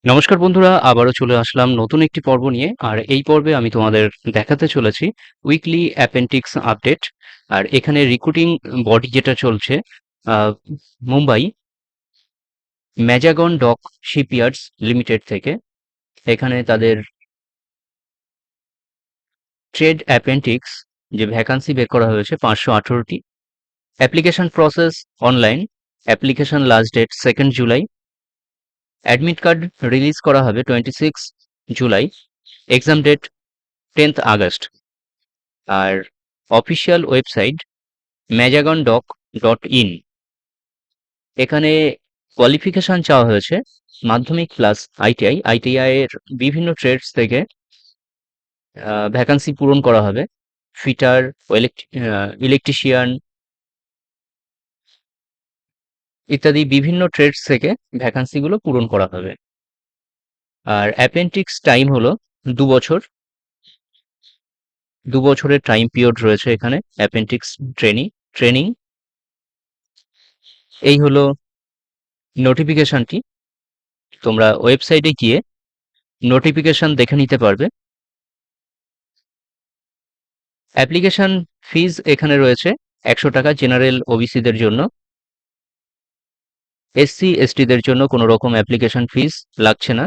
নমস্কার বন্ধুরা, আবারও চলে আসলাম নতুন একটি পর্ব নিয়ে। আর এই পর্বে আমি তোমাদের দেখাতে চলেছি উইকলি অ্যাপেন্ডিক্স আপডেট। আর এখানে রিক্রুটিং বডি যেটা চলছে, আহ, মুম্বাই ম্যাজাগন ডক শিপইয়ার্ডস লিমিটেড থেকে, এখানে তাদের ট্রেড অ্যাপেন্ডিক্স যে ভ্যাকান্সি বের করা হয়েছে 518টি। Application process online. Application last date 2 July. Admit card release করা হবে 26 জুলাই। Exam date 10 August. আর অফিসিয়াল ওয়েবসাইট majagondoc.in। এখানে কোয়ালিফিকেশন চাওয়া হয়েছে মাধ্যমিক প্লাস আইটিআই। আইটিআই এর বিভিন্ন ট্রেডস থেকে ভ্যাকান্সি পূরণ করা হবে। ফিটার, ইলেকট্রিশিয়ান ইত্যাদি বিভিন্ন ট্রেডস থেকে ভ্যাকান্সিগুলো পূরণ করা হবে। আর অ্যাপেন্ডিক্স টাইম হলো 2 বছর। 2 বছরের টাইম পিরিয়ড রয়েছে এখানে অ্যাপেন্ডিক্স ট্রেনিং। এই হলো নোটিফিকেশনটি। তোমরা ওয়েবসাইটে গিয়ে নোটিফিকেশন দেখে নিতে পারবে। অ্যাপ্লিকেশন ফিজ এখানে রয়েছে 100 টাকা জেনারেল ওবিসিদের জন্য। এসসি এসটিদের জন্য কোনো রকম অ্যাপ্লিকেশন ফিজ লাগছে না।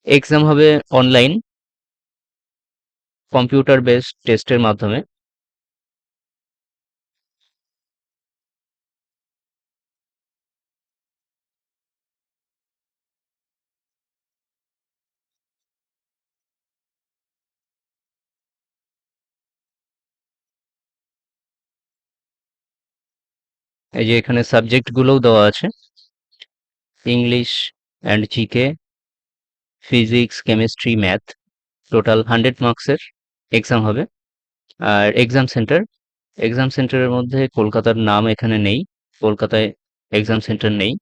এক্সাম হবে অনলাইন কম্পিউটার বেসড টেস্টের মাধ্যমে। এই যে এখানে সাবজেক্টগুলোও দেওয়া আছে, English and GK, physics, chemistry, math. Total 100 মার্কসের এক্সাম হবে। আর এক্সাম সেন্টারের মধ্যে কলকাতার নাম এখানে নেই, কলকাতায় এক্সাম সেন্টার নেই।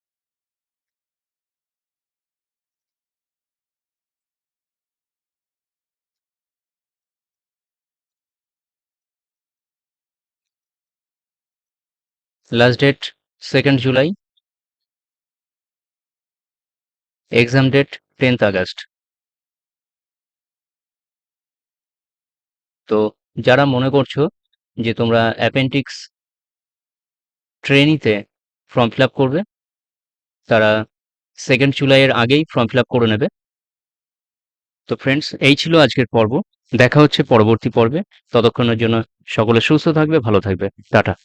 Last date 2 July. Exam date 10 August. তো যারা মনে করছো যে তোমরা অ্যাপেন্ডিক্স ট্রেনিতে ফর্ম ফিল আপ করবে, তারা 2 জুলাইয়ের আগেই ফর্ম ফিল আপ করে নেবে। তো ফ্রেন্ডস, এই ছিল আজকের পর্ব। দেখা হচ্ছে পরবর্তী পর্বে। ততক্ষণের জন্য সকলে সুস্থ থাকবে, ভালো থাকবে। টাটা।